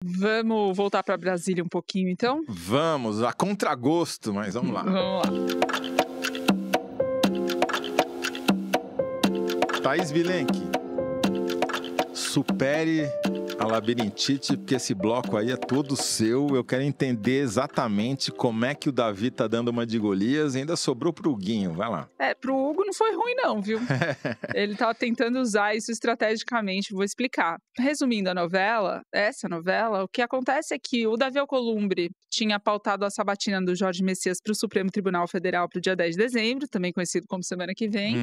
Vamos voltar para Brasília um pouquinho, então? Vamos, a contragosto, mas vamos lá. Vamos lá. Thaís Bilenque, supere a labirintite, porque esse bloco aí é todo seu. Eu quero entender exatamente como é que o Davi tá dando uma de Golias e ainda sobrou pro Huguinho. Vai lá. Pro Hugo não foi ruim não, viu? Ele tava tentando usar isso estrategicamente, vou explicar. Resumindo a novela, o que acontece é que o Davi Alcolumbre tinha pautado a sabatina do Jorge Messias para o Supremo Tribunal Federal para o dia 10 de dezembro, também conhecido como semana que vem,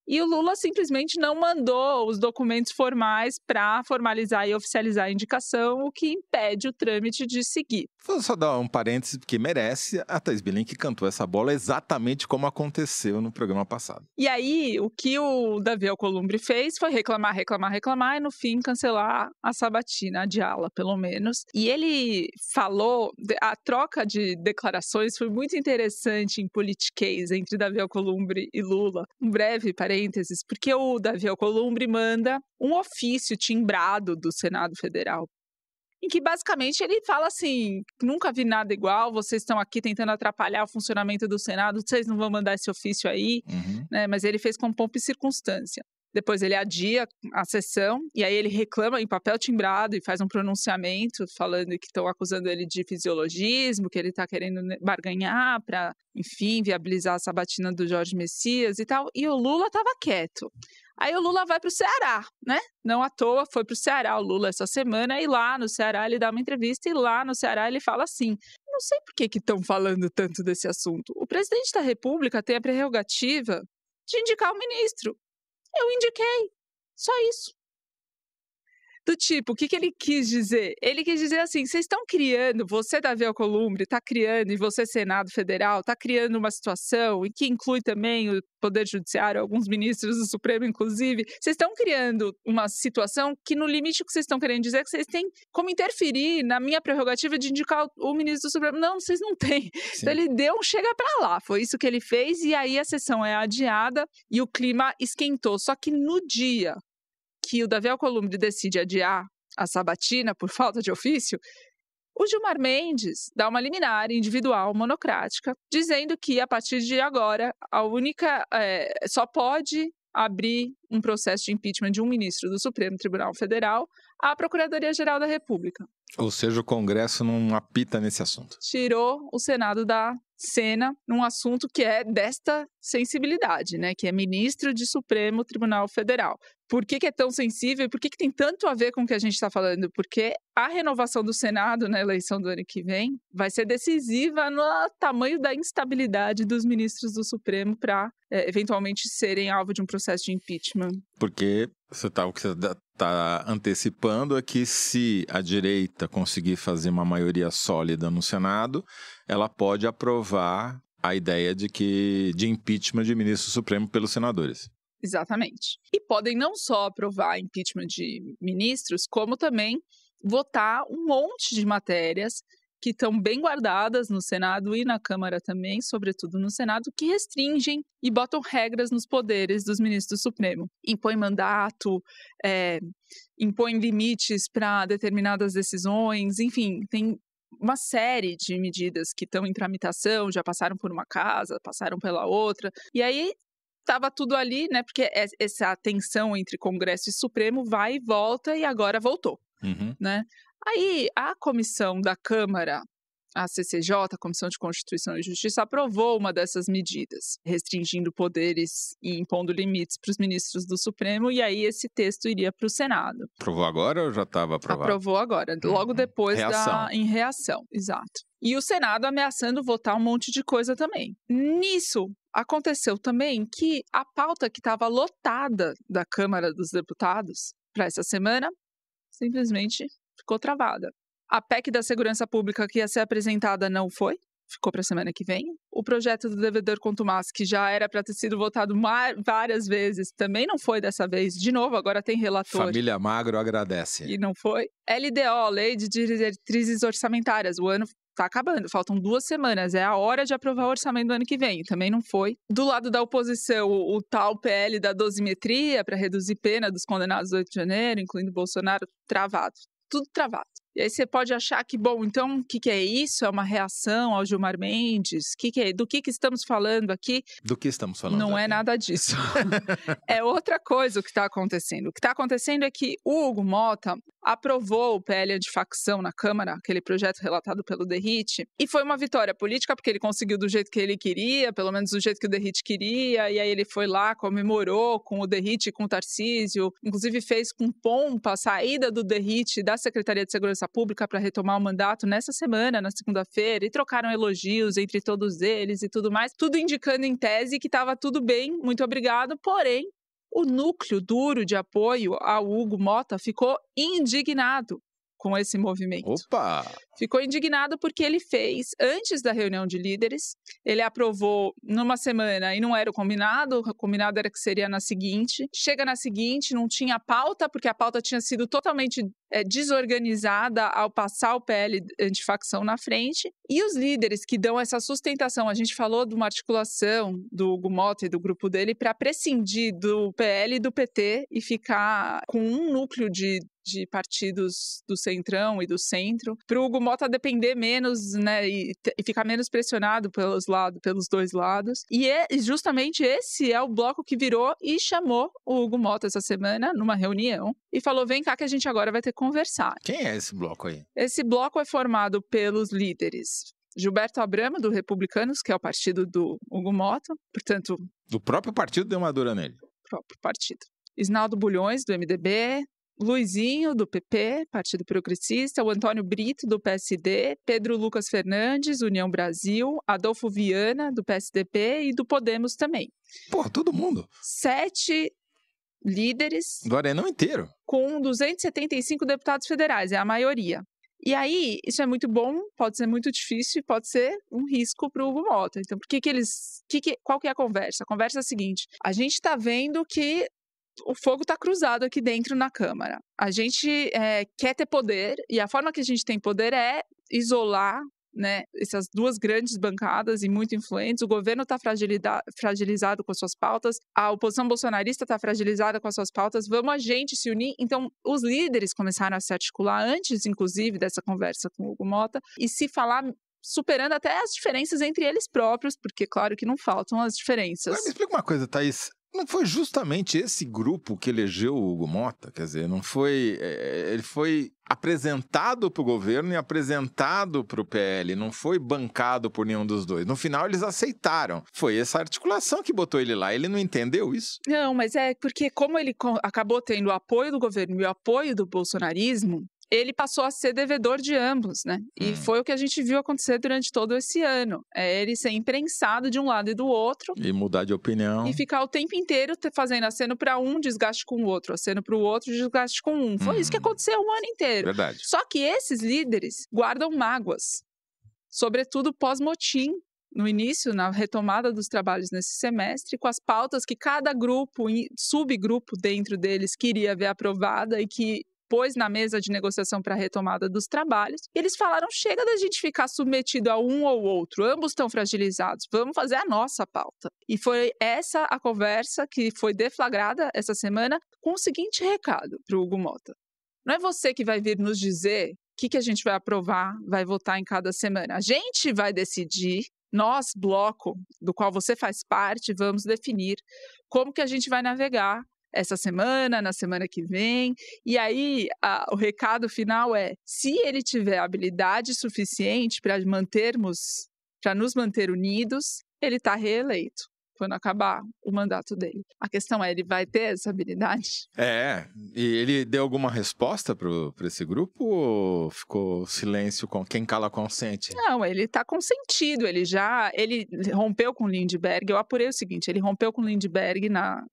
e o Lula simplesmente não mandou os documentos formais para formalizar e oficializar a indicação, o que impede o trâmite de seguir. Vou só dar um parênteses, porque merece. A Thaís Bilenque cantou essa bola exatamente como aconteceu no programa passado. E aí, o que o Davi Alcolumbre fez foi reclamar, e no fim cancelar a sabatina, adiá-la pelo menos. E ele falou, a troca de declarações foi muito interessante em politiquês entre Davi Alcolumbre e Lula. Um breve parênteses, porque o Davi Alcolumbre manda um ofício timbrado do Senado Federal, em que basicamente ele fala assim: nunca vi nada igual, vocês estão aqui tentando atrapalhar o funcionamento do Senado, vocês não vão mandar esse ofício aí, né? Mas ele fez com pompa e circunstância. Depois ele adia a sessão e aí ele reclama em papel timbrado e faz um pronunciamento falando que estão acusando ele de fisiologismo, que ele está querendo barganhar para, enfim, viabilizar a sabatina do Jorge Messias e tal. E o Lula estava quieto. Aí o Lula vai para o Ceará, né? Não à toa, foi para o Ceará o Lula essa semana e lá no Ceará ele dá uma entrevista e lá no Ceará ele fala assim: não sei por que estão falando tanto desse assunto. O presidente da República tem a prerrogativa de indicar o ministro. Eu indiquei. Só isso. Do tipo, o que ele quis dizer? Ele quis dizer assim: vocês estão criando, você, Davi Alcolumbre, está criando, e você, Senado Federal, está criando uma situação, e que inclui também o Poder Judiciário, alguns ministros do Supremo, inclusive. Vocês estão criando uma situação que, no limite, o que vocês estão querendo dizer é que vocês têm como interferir na minha prerrogativa de indicar o ministro do Supremo. Não, vocês não têm. Sim. Então ele deu um chega pra lá. Foi isso que ele fez, e aí a sessão é adiada e o clima esquentou. Só que no dia que o Davi Alcolumbre decide adiar a sabatina por falta de ofício, o Gilmar Mendes dá uma liminar individual monocrática, dizendo que, a partir de agora, a única só pode abrir um processo de impeachment de um ministro do Supremo Tribunal Federal à Procuradoria-Geral da República. Ou seja, o Congresso não apita nesse assunto. Tirou o Senado da cena num assunto que é desta sensibilidade, né? Que é ministro de Supremo Tribunal Federal. Por que é tão sensível e por que tem tanto a ver com o que a gente está falando? Porque a renovação do Senado na eleição do ano que vem vai ser decisiva no tamanho da instabilidade dos ministros do Supremo para eventualmente serem alvo de um processo de impeachment. Porque o que você está antecipando é que, se a direita conseguir fazer uma maioria sólida no Senado, ela pode aprovar a ideia de impeachment de ministro do Supremo pelos senadores. Exatamente. E podem não só aprovar impeachment de ministros, como também votar um monte de matérias que estão bem guardadas no Senado e na Câmara também, sobretudo no Senado, que restringem e botam regras nos poderes dos ministros do Supremo. Impõe mandato, impõe limites para determinadas decisões, enfim, tem uma série de medidas que estão em tramitação, já passaram por uma casa, passaram pela outra, e aí estava tudo ali, né? Porque essa tensão entre Congresso e Supremo vai e volta, e agora voltou, né? Aí a comissão da Câmara, a CCJ, a Comissão de Constituição e Justiça, aprovou uma dessas medidas, restringindo poderes e impondo limites para os ministros do Supremo, e aí esse texto iria para o Senado. Aprovou agora ou já estava aprovado? Aprovou agora, logo depois em reação, exato. E o Senado ameaçando votar um monte de coisa também. Nisso, aconteceu também que a pauta que estava lotada da Câmara dos Deputados para essa semana simplesmente ficou travada. A PEC da Segurança Pública que ia ser apresentada não foi, ficou para a semana que vem. O projeto do devedor contumaz, que já era para ter sido votado várias vezes, também não foi dessa vez. De novo, agora tem relator. Família Magro agradece. E não foi. LDO, Lei de Diretrizes Orçamentárias, o ano está acabando, faltam 2 semanas, é a hora de aprovar o orçamento do ano que vem, também não foi. Do lado da oposição, o tal PL da dosimetria para reduzir pena dos condenados do 8 de janeiro, incluindo Bolsonaro, travado. Tudo travado. E aí você pode achar que, bom, então o que é isso? É uma reação ao Gilmar Mendes? Do que estamos falando aqui? Do que estamos falando Não aqui? é nada disso. É outra coisa o que está acontecendo. O que está acontecendo é que o Hugo Motta aprovou o PL antifacção na Câmara, aquele projeto relatado pelo Derrite, e foi uma vitória política, porque ele conseguiu do jeito que ele queria, pelo menos do jeito que o Derrite queria, e aí ele foi lá, comemorou com o Derrite e com o Tarcísio, inclusive fez com pompa a saída do Derrite da Secretaria de Segurança Pública para retomar o mandato nessa semana, na segunda-feira, e trocaram elogios entre todos eles e tudo mais, tudo indicando em tese que estava tudo bem, muito obrigado, porém, o núcleo duro de apoio ao Hugo Motta ficou indignado com esse movimento. Opa! Ficou indignado porque ele fez, antes da reunião de líderes, ele aprovou numa semana e não era o combinado era que seria na seguinte. Chega na seguinte, não tinha pauta, porque a pauta tinha sido totalmente desorganizada ao passar o PL antifacção na frente. E os líderes que dão essa sustentação, a gente falou de uma articulação do Hugo Motta e do grupo dele para prescindir do PL e do PT e ficar com um núcleo de partidos do Centrão e do Centro, para o Hugo Motta depender menos, né, e ficar menos pressionado pelos dois lados. E justamente esse é o bloco que virou e chamou o Hugo Motta essa semana numa reunião e falou: vem cá que a gente agora vai ter que conversar. Quem é esse bloco aí? Esse bloco é formado pelos líderes Gilberto Abramo, do Republicanos, que é o partido do Hugo Motta, portanto... Do próprio partido deu uma dura nele. Próprio partido. Isnaldo Bulhões, do MDB, Luizinho, do PP, Partido Progressista, o Antônio Brito, do PSD, Pedro Lucas Fernandes, União Brasil, Adolfo Viana, do PSDB e do Podemos também. Porra, todo mundo. 7 líderes... Do Arenão inteiro. Com 275 deputados federais, é a maioria. E aí, isso é muito bom, pode ser muito difícil e pode ser um risco para o Hugo Motta. Então, qual que é a conversa? A conversa é a seguinte: a gente está vendo que o fogo está cruzado aqui dentro na Câmara. A gente quer ter poder e a forma que a gente tem poder é isolar, né, essas duas grandes bancadas e muito influentes. O governo está fragilizado com as suas pautas, a oposição bolsonarista está fragilizada com as suas pautas, vamos a gente se unir. Então, os líderes começaram a se articular antes, inclusive, dessa conversa com o Hugo Motta e se falar, superando até as diferenças entre eles próprios, porque claro que não faltam as diferenças. Agora me explica uma coisa, Thaís. Não foi justamente esse grupo que elegeu o Hugo Motta? Quer dizer, não foi... ele foi apresentado para o governo e apresentado para o PL, não foi bancado por nenhum dos dois. No final, eles aceitaram. Foi essa articulação que botou ele lá. Ele não entendeu isso? Não, mas é porque como ele acabou tendo o apoio do governo e o apoio do bolsonarismo, ele passou a ser devedor de ambos, né? E foi o que a gente viu acontecer durante todo esse ano. É ele ser imprensado de um lado e do outro. E mudar de opinião. E ficar o tempo inteiro fazendo aceno para um, desgaste com o outro. Aceno para o outro, desgaste com um. Foi isso que aconteceu o ano inteiro. Verdade. Só que esses líderes guardam mágoas. Sobretudo pós-motim. No início, na retomada dos trabalhos nesse semestre, com as pautas que cada grupo, subgrupo dentro deles queria ver aprovada e que pôs na mesa de negociação para a retomada dos trabalhos, e eles falaram: chega da gente ficar submetido a um ou outro, ambos estão fragilizados, vamos fazer a nossa pauta. E foi essa a conversa que foi deflagrada essa semana com o seguinte recado para o Hugo Motta: não é você que vai vir nos dizer o que a gente vai aprovar, vai votar em cada semana. A gente vai decidir, nós, bloco, do qual você faz parte, vamos definir como que a gente vai navegar essa semana, na semana que vem. E aí, o recado final é: se ele tiver habilidade suficiente para nos manter unidos, ele está reeleito quando acabar o mandato dele. A questão é, ele vai ter essa habilidade? E ele deu alguma resposta para esse grupo ou ficou silêncio com quem cala consente? Não, ele está consentido, ele rompeu com o Lindbergh. Eu apurei o seguinte: ele rompeu com o Lindbergh na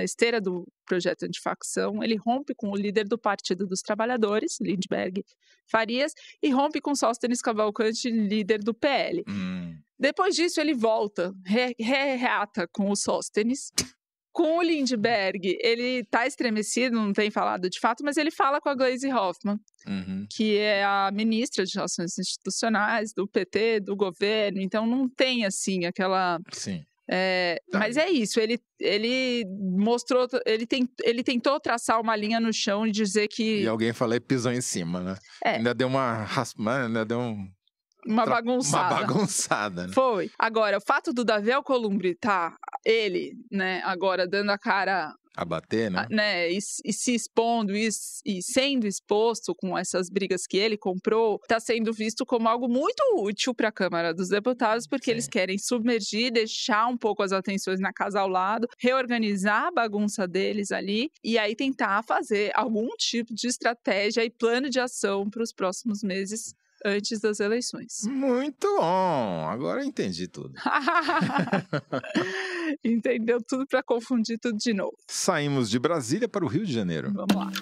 esteira do projeto antifacção, ele rompe com o líder do Partido dos Trabalhadores, Lindbergh Farias, e rompe com Sóstenes Cavalcante, líder do PL. Depois disso, ele volta, reata com o Sóstenes. Com o Lindbergh, ele está estremecido, não tem falado de fato, mas ele fala com a Gleisi Hoffmann, que é a ministra de Relações Institucionais do PT, do governo. Então, não tem, assim, Mas é isso, ele mostrou, ele tentou traçar uma linha no chão e dizer que... E alguém falou e pisou em cima, né? Ainda deu uma uma bagunçada. Uma bagunçada, né? Foi. Agora, o fato do Davi Alcolumbre ele, né, agora dando a cara... A bater, né? E se expondo e sendo exposto com essas brigas que ele comprou, está sendo visto como algo muito útil para a Câmara dos Deputados, porque eles querem submergir, deixar um pouco as atenções na casa ao lado, reorganizar a bagunça deles ali e aí tentar fazer algum tipo de estratégia e plano de ação para os próximos meses antes das eleições. Muito bom! Agora eu entendi tudo. Entendeu tudo para confundir tudo de novo. Saímos de Brasília para o Rio de Janeiro. Vamos lá.